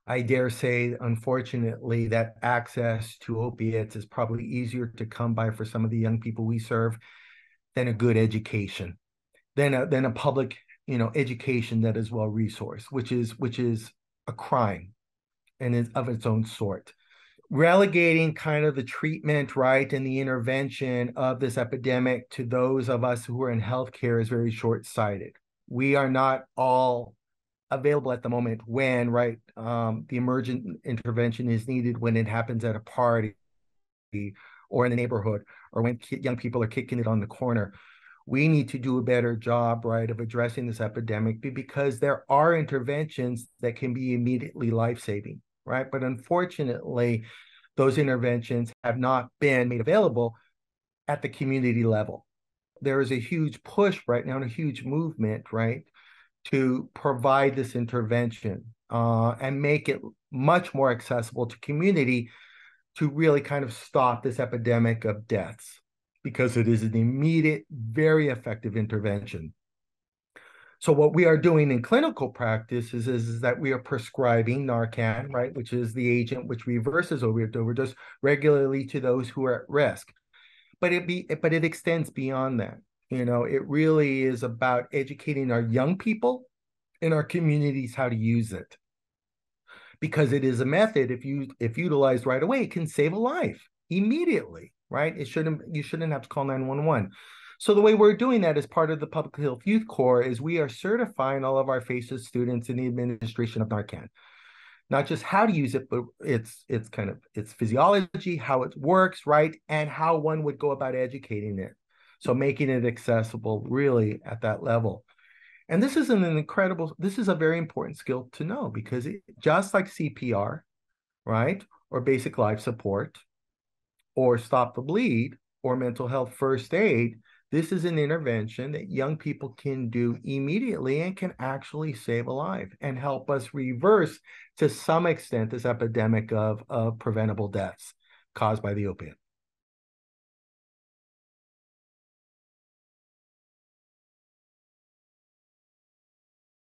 I dare say, unfortunately, that access to opiates is probably easier to come by for some of the young people we serve than a good education, than a public, education that is well resourced, which is a crime and is of its own sort. Relegating kind of the treatment, right, and the intervention of this epidemic to those of us who are in healthcare is very short-sighted. We are not all available at the moment when, right, the emergent intervention is needed when it happens at a party or in the neighborhood or when young people are kicking it on the corner. We need to do a better job, right, of addressing this epidemic because there are interventions that can be immediately life-saving, right? But unfortunately, those interventions have not been made available at the community level. There is a huge push right now and a huge movement, right, to provide this intervention and make it much more accessible to community to really kind of stop this epidemic of deaths because it is an immediate, very effective intervention. So what we are doing in clinical practice is that we are prescribing Narcan, right, which is the agent which reverses overdose regularly to those who are at risk. But it extends beyond that. It really is about educating our young people in our communities how to use it because it is a method if utilized right away, it can save a life immediately, right? You shouldn't have to call 911. So the way we're doing that as part of the Public Health Youth Corps is we are certifying all of our FACES students in the administration of Narcan. Not just how to use it, but it's kind of its physiology, how it works, right? And how one would go about educating it. So making it accessible really at that level. And this is this is a very important skill to know because just like CPR, right? Or basic life support, or stop the bleed, or mental health first aid, this is an intervention that young people can do immediately and can actually save a life and help us reverse, to some extent, this epidemic of preventable deaths caused by the opiate.